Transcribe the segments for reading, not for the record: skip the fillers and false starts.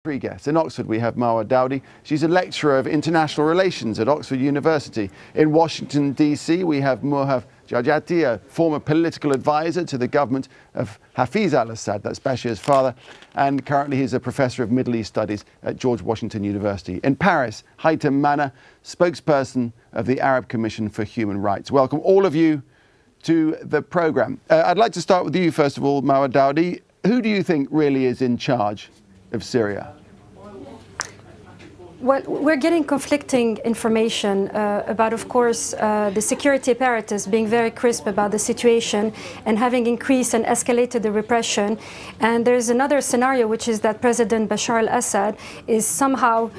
Three guests. In Oxford, we have Marwa Dowdy. She's a lecturer of international relations at Oxford University. In Washington, D.C., we have Muhav Jajati, a former political advisor to the government of Hafiz al-Assad, that's Bashir's father, and currently he's a professor of Middle East Studies at George Washington University. In Paris, Haytham Manna, spokesperson of the Arab Commission for Human Rights. Welcome all of you to the programme. I'd like to start with you, first of all, Marwa Dowdy. Who do you think really is in charge of Syria? Well, we're getting conflicting information about, of course, the security apparatus being very crisp about the situation and having increased and escalated the repression. And there's another scenario, which is that President Bashar al-Assad is somehow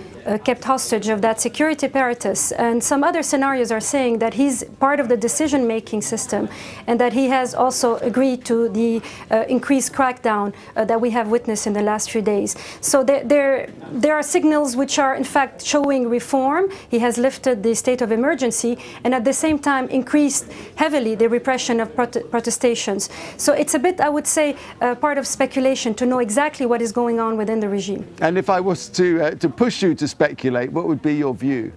kept hostage of that security apparatus. And some other scenarios are saying that he's part of the decision-making system and that he has also agreed to the increased crackdown that we have witnessed in the last few days. So there are signals which are, in fact, showing reform. He has lifted the state of emergency and at the same time increased heavily the repression of protestations. So it's a bit, I would say, part of speculation to know exactly what is going on within the regime. And if I was to push you to speculate, what would be your view?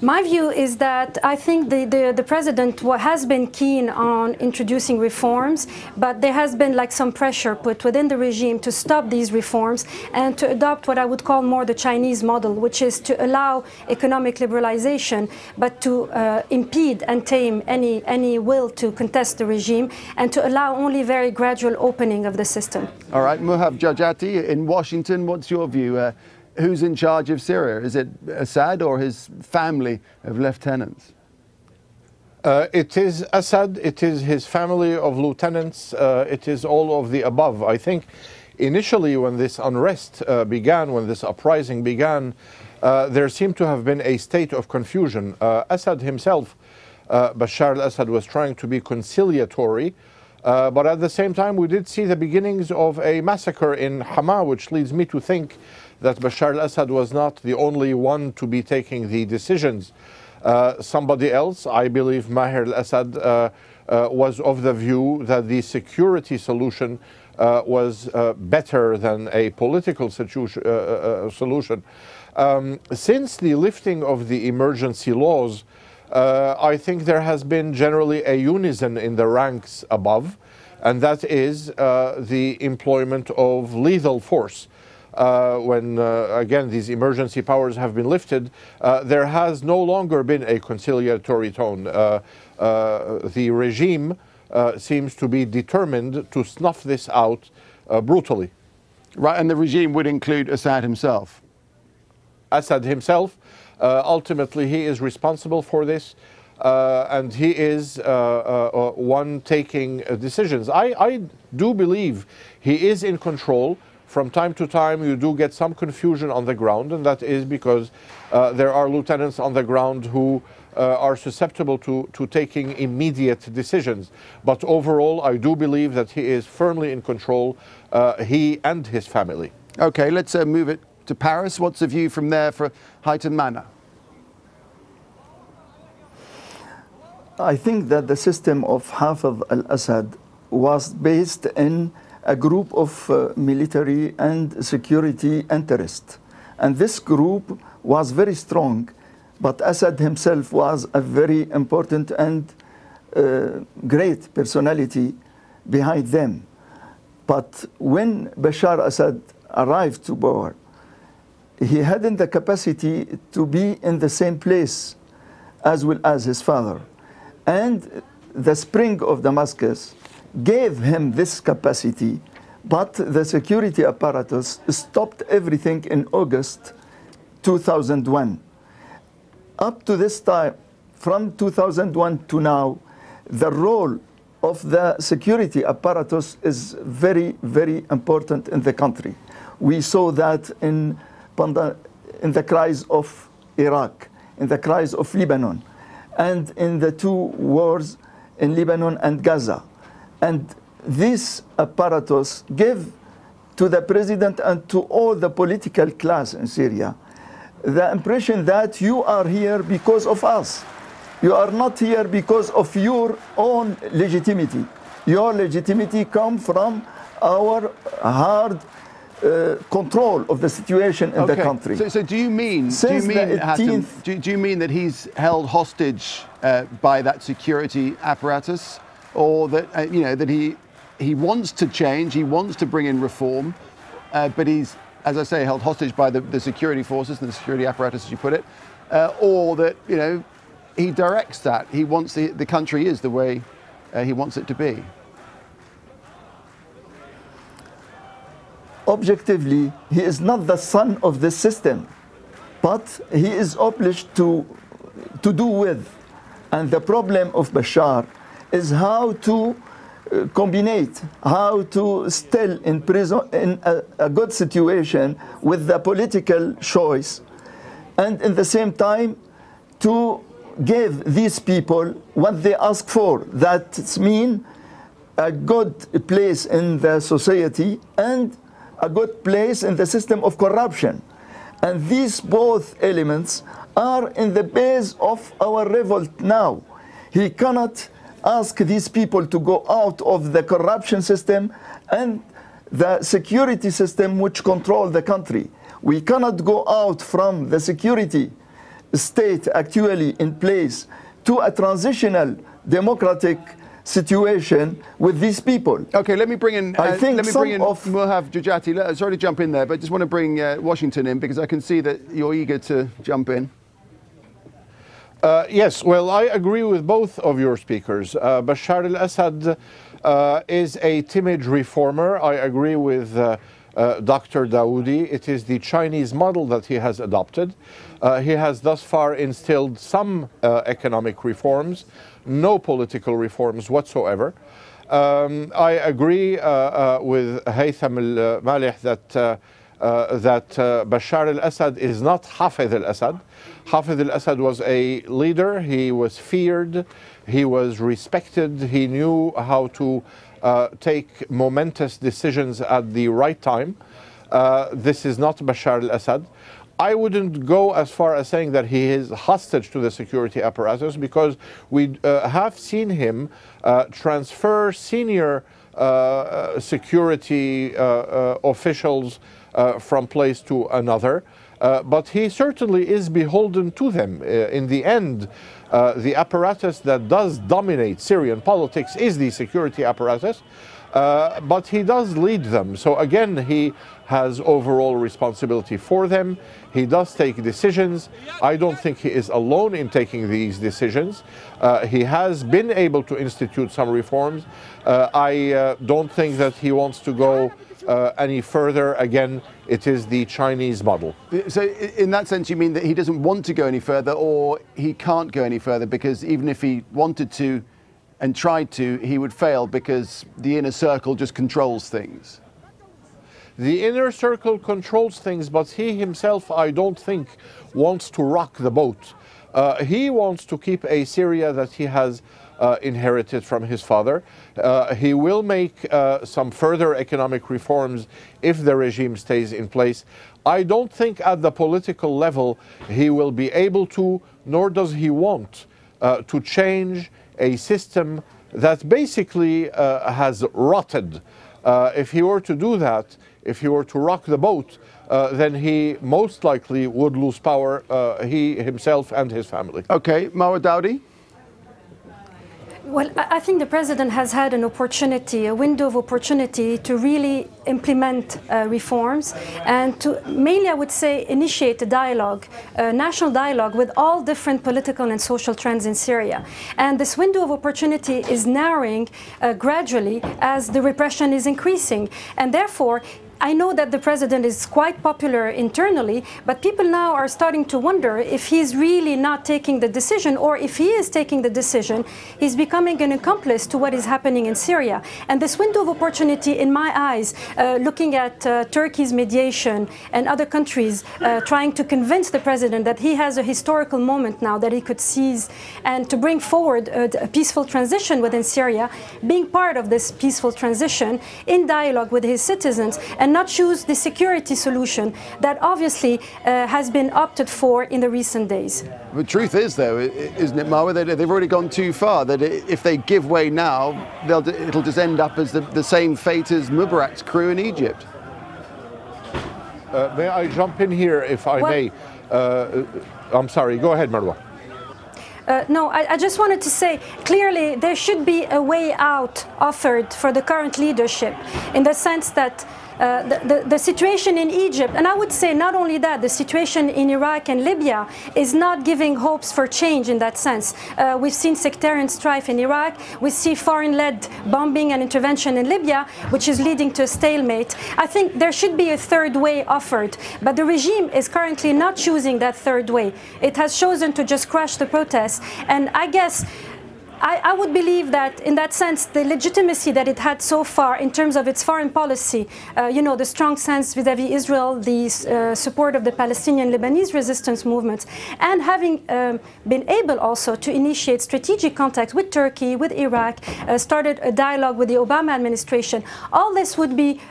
My view is that I think the president has been keen on introducing reforms, but there has been like some pressure put within the regime to stop these reforms and to adopt what I would call more the Chinese model, which is to allow economic liberalization, but to impede and tame any will to contest the regime and to allow only very gradual opening of the system. All right, Muhav Jajati in Washington, what's your view? Who's in charge of Syria? Is it Assad or his family of lieutenants? It is Assad, it is his family of lieutenants, it is all of the above. I think initially when this unrest began, when this uprising began, there seemed to have been a state of confusion. Assad himself, Bashar al-Assad, was trying to be conciliatory, but at the same time we did see the beginnings of a massacre in Hama, which leads me to think that Bashar al-Assad was not the only one to be taking the decisions. Somebody else, I believe Maher al-Assad, was of the view that the security solution was better than a political solution. Since the lifting of the emergency laws, I think there has been generally a unison in the ranks above, and that is the employment of lethal force. When, again, these emergency powers have been lifted, there has no longer been a conciliatory tone. The regime seems to be determined to snuff this out brutally. Right, and the regime would include Assad himself? Assad himself, ultimately he is responsible for this, and he is one taking decisions. I do believe he is in control. From time to time, you do get some confusion on the ground, and that is because there are lieutenants on the ground who are susceptible to taking immediate decisions. But overall, I do believe that he is firmly in control, he and his family. Okay, let's move it to Paris. What's the view from there for Haytham Manna? I think that the system of Hafiz al-Assad was based in a group of military and security interests. And this group was very strong, but Assad himself was a very important and great personality behind them. But when Bashar Assad arrived to power, he hadn't the capacity to be in the same place as well as his father. And the spring of Damascus gave him this capacity, but the security apparatus stopped everything in August 2001. Up to this time, from 2001 to now, the role of the security apparatus is very, very important in the country. We saw that in the crisis of Iraq, in the crisis of Lebanon, and in the two wars in Lebanon and Gaza. And this apparatus gave to the president and to all the political class in Syria the impression that you are here because of us. You are not here because of your own legitimacy. Your legitimacy comes from our hard control of the situation in the country. So do you mean, Since do you mean that he's held hostage by that security apparatus, or that that he wants to change, he wants to bring in reform, but he's, as I say, held hostage by the security forces and the security apparatus, as you put it, or that he directs that, he wants the country is the way he wants it to be? Objectively, he is not the son of the system, but he is obliged to do with. And the problem of Bashar is how to combinate, how to still in prison in a good situation with the political choice, and in the same time to give these people what they ask for. That means a good place in the society and a good place in the system of corruption. And these both elements are in the base of our revolt now. He cannot ask these people to go out of the corruption system and the security system which control the country. We cannot go out from the security state actually in place to a transitional democratic situation with these people. Okay, let me bring in. I think let me bring in Muhav Jajati. Sorry to jump in there, but just want to bring Washington in because I can see that you're eager to jump in. Yes, well, I agree with both of your speakers. Bashar al-Assad is a timid reformer. I agree with Dr. Dawoodi. It is the Chinese model that he has adopted. He has thus far instilled some economic reforms, no political reforms whatsoever. I agree with Haytham al-Malih that Bashar al-Assad is not Hafez al-Assad. Hafez al-Assad was a leader. He was feared. He was respected. He knew how to take momentous decisions at the right time. This is not Bashar al-Assad. I wouldn't go as far as saying that he is hostage to the security apparatus, because we have seen him transfer senior security officials from place to another. But he certainly is beholden to them. In the end, the apparatus that does dominate Syrian politics is the security apparatus, but he does lead them. So again, he has overall responsibility for them. He does take decisions. I don't think he is alone in taking these decisions. He has been able to institute some reforms. I don't think that he wants to go any further. Again, it is the Chinese model. So in that sense, you mean that he doesn't want to go any further, or he can't go any further because even if he wanted to and tried to, he would fail because the inner circle just controls things? The inner circle controls things, but he himself, I don't think, wants to rock the boat. He wants to keep a Syria that he has inherited from his father. He will make some further economic reforms if the regime stays in place. I don't think at the political level he will be able to, nor does he want to change a system that basically has rotted. If he were to do that, if he were to rock the boat, then he most likely would lose power, he himself and his family. Okay, Marwa Dawoodi? Well, I think the president has had an opportunity, a window of opportunity to really implement reforms and to mainly, I would say, initiate a dialogue, a national dialogue with all different political and social trends in Syria. And this window of opportunity is narrowing gradually as the repression is increasing. And therefore, I know that the president is quite popular internally, but people now are starting to wonder if he's really not taking the decision, or if he is taking the decision, he's becoming an accomplice to what is happening in Syria. And this window of opportunity, in my eyes, looking at Turkey's mediation and other countries trying to convince the president that he has a historical moment now that he could seize and to bring forward a peaceful transition within Syria, being part of this peaceful transition in dialogue with his citizens, and not choose the security solution that obviously has been opted for in the recent days. The truth is, though, isn't it, Marwa, that they've already gone too far, that if they give way now, it'll just end up as the same fate as Mubarak's crew in Egypt. May I jump in here, if I may? I'm sorry. Go ahead, Marwa. No, I just wanted to say, clearly there should be a way out offered for the current leadership, in the sense that the situation in Egypt, and I would say not only that, the situation in Iraq and Libya is not giving hopes for change in that sense. We've seen sectarian strife in Iraq, we see foreign-led bombing and intervention in Libya, which is leading to a stalemate. I think there should be a third way offered, but the regime is currently not choosing that third way. It has chosen to just crush the protests, and I guess I would believe that, in that sense, the legitimacy that it had so far in terms of its foreign policy, the strong sense vis-à-vis Israel, the support of the Palestinian-Lebanese resistance movements, and having been able also to initiate strategic contacts with Turkey, with Iraq, started a dialogue with the Obama administration, all this would be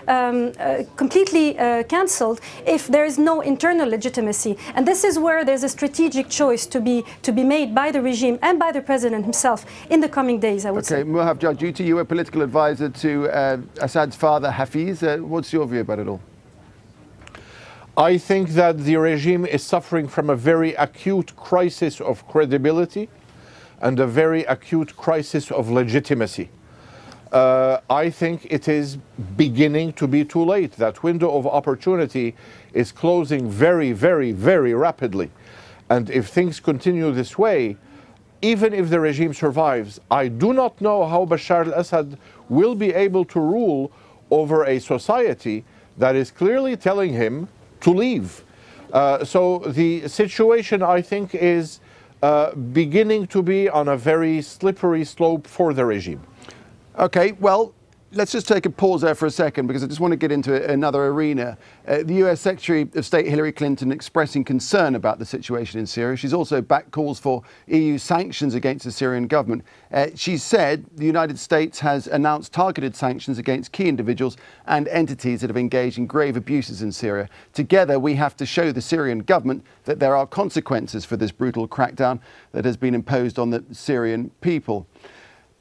completely cancelled if there is no internal legitimacy. And this is where there's a strategic choice to be made by the regime and by the president himself in the coming days, I would say. Okay, Muhab Jarjuti, you were political advisor to Assad's father, Hafiz. What's your view about it all? I think that the regime is suffering from a very acute crisis of credibility and a very acute crisis of legitimacy. I think it is beginning to be too late. That window of opportunity is closing very, very, very rapidly. And if things continue this way, even if the regime survives, I do not know how Bashar al-Assad will be able to rule over a society that is clearly telling him to leave. So the situation, I think, is beginning to be on a very slippery slope for the regime. Okay, well, let's just take a pause there for a second, because I just want to get into another arena. The US Secretary of State Hillary Clinton expressing concern about the situation in Syria. She's also backed calls for EU sanctions against the Syrian government. She said the United States has announced targeted sanctions against key individuals and entities that have engaged in grave abuses in Syria. Together, we have to show the Syrian government that there are consequences for this brutal crackdown that has been imposed on the Syrian people.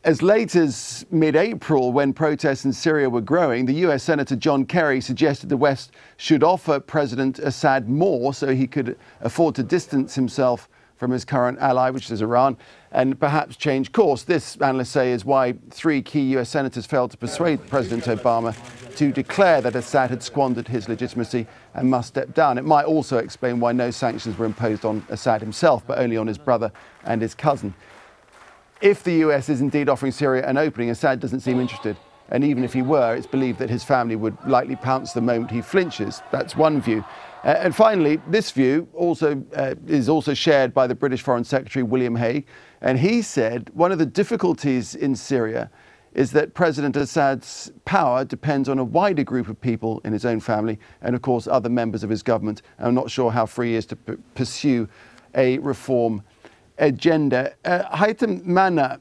As late as mid-April, when protests in Syria were growing, the US Senator John Kerry suggested the West should offer President Assad more so he could afford to distance himself from his current ally, which is Iran, and perhaps change course. This, analysts say, is why 3 key US senators failed to persuade President Obama to declare that Assad had squandered his legitimacy and must step down. It might also explain why no sanctions were imposed on Assad himself, but only on his brother and his cousin. If the US is indeed offering Syria an opening, Assad doesn't seem interested. And even if he were, it's believed that his family would likely pounce the moment he flinches. That's one view. And finally, this view is also shared by the British Foreign Secretary, William Hague. And he said one of the difficulties in Syria is that President Assad's power depends on a wider group of people in his own family and, of course, other members of his government. I'm not sure how free he is to pursue a reform agenda. Haytham, Manna,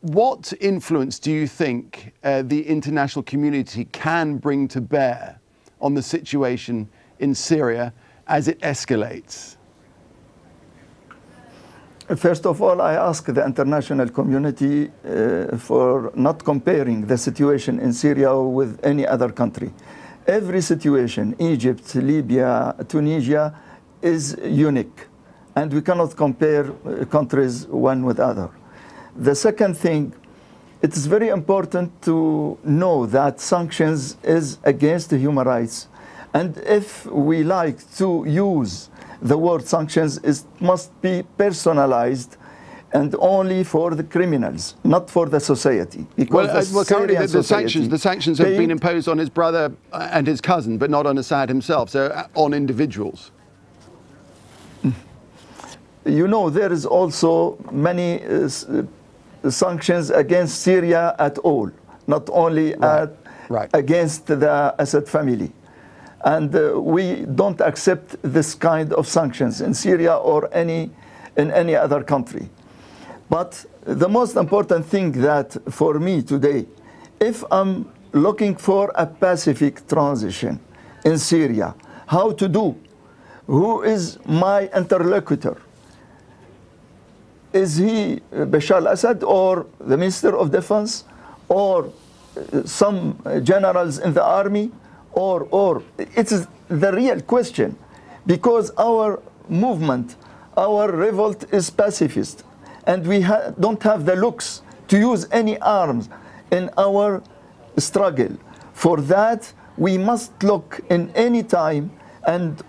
what influence do you think the international community can bring to bear on the situation in Syria as it escalates? First of all, I ask the international community for not comparing the situation in Syria with any other country. Every situation, Egypt, Libya, Tunisia, is unique. And we cannot compare countries one with other. The second thing, it is very important to know that sanctions is against human rights. And if we like to use the word sanctions, it must be personalized and only for the criminals, not for the society. Because currently the sanctions have been imposed on his brother and his cousin, but not on Assad himself, so on individuals. You know, there is also many sanctions against Syria at all, not only against the Assad family. And we don't accept this kind of sanctions in Syria or in any other country. But the most important thing that for me today, if I'm looking for a pacific transition in Syria, how to do? Who is my interlocutor? Is he Bashar al-Assad or the Minister of Defense or some generals in the army or it is the real question, because our movement, our revolt is pacifist, and we don't have the looks to use any arms in our struggle. For that, we must look in any time, and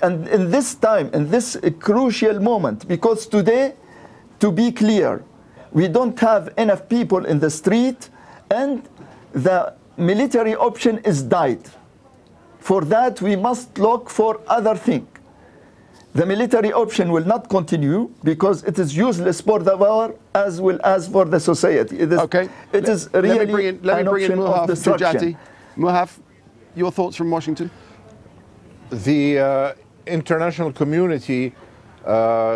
and in this time, in this crucial moment, because today, to be clear, we don't have enough people in the street, and the military option is died. For that, we must look for other things. The military option will not continue because it is useless for the war as well as for the society. It is, okay. It is really let me bring in Muhaf Jajati. Muhaf, your thoughts from Washington? The international community,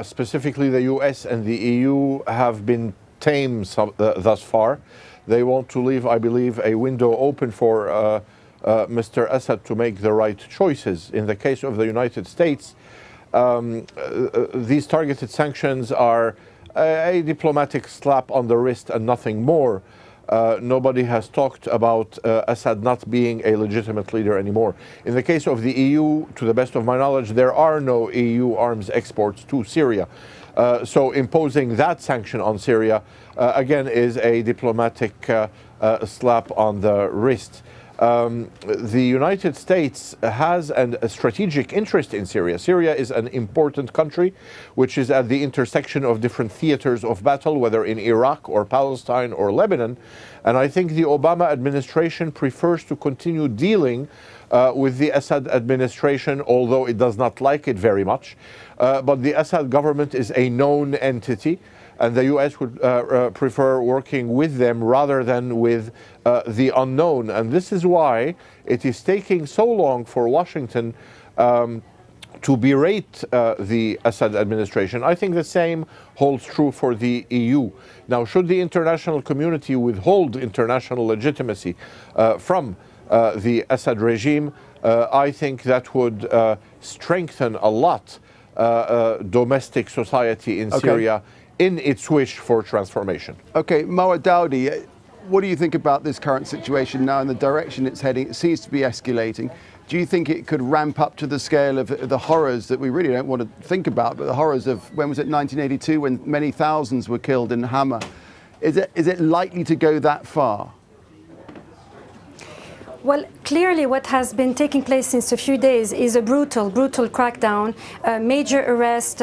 specifically the US and the EU, have been tame thus far. They want to leave, I believe, a window open for Mr. Assad to make the right choices. In the case of the United States, these targeted sanctions are a diplomatic slap on the wrist and nothing more. Nobody has talked about Assad not being a legitimate leader anymore. In the case of the EU, to the best of my knowledge, there are no EU arms exports to Syria. So imposing that sanction on Syria, again, is a diplomatic slap on the wrist. The United States has a strategic interest in Syria. Syria is an important country which is at the intersection of different theaters of battle, whether in Iraq or Palestine or Lebanon. And I think the Obama administration prefers to continue dealing with the Assad administration, although it does not like it very much. But the Assad government is a known entity, and the US would prefer working with them rather than with the unknown. And this is why it is taking so long for Washington to berate the Assad administration. I think the same holds true for the EU. Now, should the international community withhold international legitimacy from the Assad regime, I think that would strengthen a lot domestic society in Syria in its wish for transformation. Okay, Moa Dowdy, what do you think about this current situation now and the direction it's heading? It seems to be escalating. Do you think it could ramp up to the scale of the horrors that we really don't want to think about, but the horrors of, when was it, 1982, when many thousands were killed in Hama? Is it likely to go that far? Well, clearly what has been taking place since a few days is a brutal crackdown, major arrest,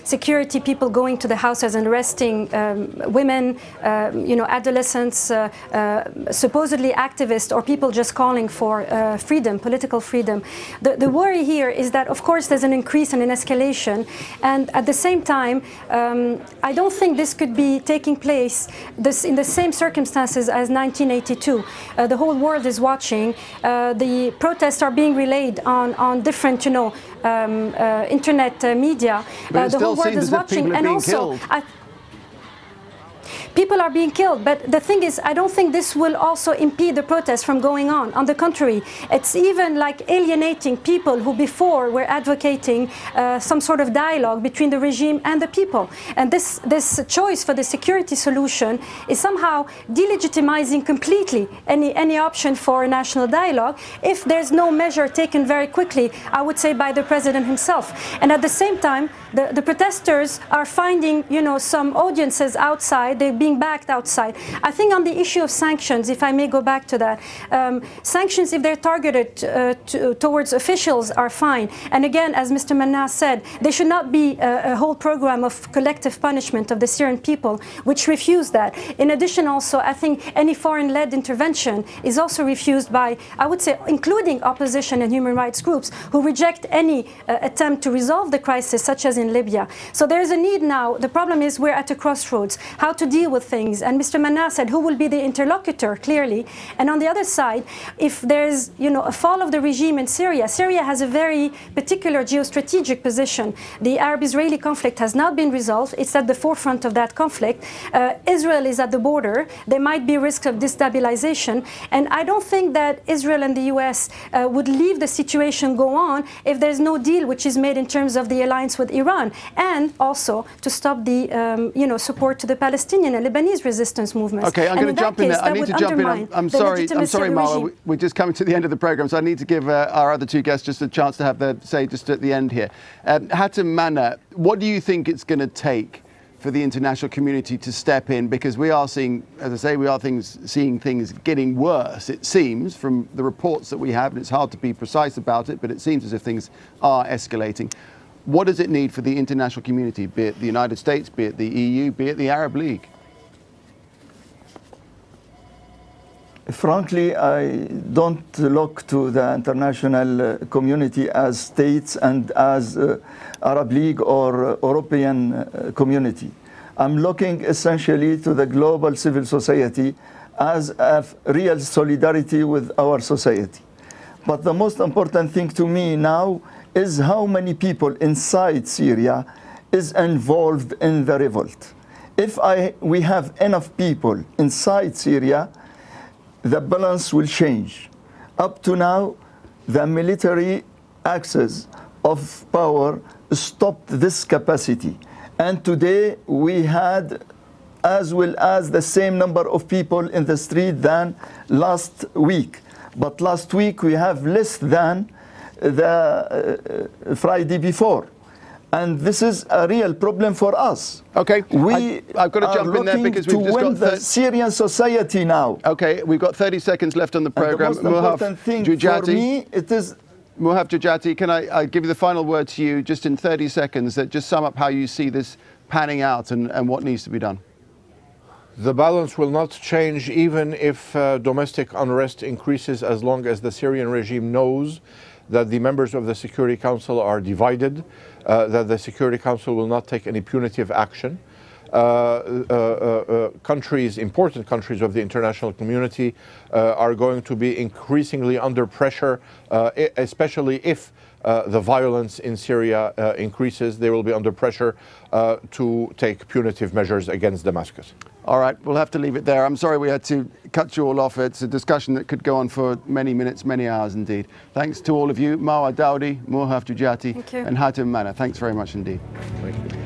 security people going to the houses and arresting women, adolescents, supposedly activists or people just calling for freedom, political freedom. The worry here is that, of course, there's an increase and an escalation, and at the same time, I don't think this could be taking place in the same circumstances as 1982. The whole world is watching. The protests are being relayed on different, internet media. The whole world is watching, and also people are being killed, but the thing is, I don't think this will also impede the protests from going on. On the contrary, it's even like alienating people who before were advocating some sort of dialogue between the regime and the people. And this choice for the security solution is somehow delegitimizing completely any option for a national dialogue if there's no measure taken very quickly, I would say, by the president himself. And at the same time, the protesters are finding, some audiences outside. They're being backed outside. I think on the issue of sanctions, if I may go back to that, sanctions, if they're targeted towards officials, are fine. And again, as Mr. Manna said, there should not be a whole program of collective punishment of the Syrian people, which refuse that. In addition, also, I think any foreign-led intervention is also refused by, I would say, including opposition and human rights groups who reject any attempt to resolve the crisis, such as in Libya. So there's a need now. The problem is we're at a crossroads, how to deal with things. And Mr. Manna said, who will be the interlocutor, clearly. And on the other side, if there's, a fall of the regime in Syria, Syria has a very particular geostrategic position. The Arab-Israeli conflict has not been resolved. It's at the forefront of that conflict. Israel is at the border. There might be risks of destabilization. And I don't think that Israel and the US would leave the situation go on if there's no deal which is made in terms of the alliance with Iran, and also to stop the support to the Palestinian Lebanese resistance movements. Okay, I'm going to jump in there. I need to jump in. I'm sorry, Marwa. We're just coming to the end of the program, so I need to give our other two guests just a chance to have their say just at the end here. Haytham, Manna, what do you think it's going to take for the international community to step in? Because we are seeing, as I say, we are seeing things getting worse, it seems, from the reports that we have, and it's hard to be precise about it, but it seems as if things are escalating. What does it need for the international community, be it the United States, be it the EU, be it the Arab League? Frankly, I don't look to the international community as states and as Arab League or European community. I'm looking essentially to the global civil society as a real solidarity with our society. But the most important thing to me now is how many people inside Syria is involved in the revolt. If we have enough people inside Syria, the balance will change. Up to now, the military access of power stopped this capacity. And today we had as well as the same number of people in the street than last week. But last week we have less than the Friday before. And this is a real problem for us. Okay, I've got to jump in there because we've just got the Syrian society now. Okay, we've got 30 seconds left on the program. And the most important thing for me, it is. Muhaf Jajati, can I give you the final word to you, just in 30 seconds, that just sum up how you see this panning out and what needs to be done? The balance will not change even if domestic unrest increases, as long as the Syrian regime knows that the members of the Security Council are divided, that the Security Council will not take any punitive action. Countries, important countries of the international community are going to be increasingly under pressure, especially if the violence in Syria increases. They will be under pressure to take punitive measures against Damascus. All right, we'll have to leave it there. I'm sorry we had to cut you all off. It's a discussion that could go on for many minutes, many hours indeed. Thanks to all of you, Marwa Daudi, Muhaf Jajati and Haytham Manna. Thanks very much indeed. Thank you.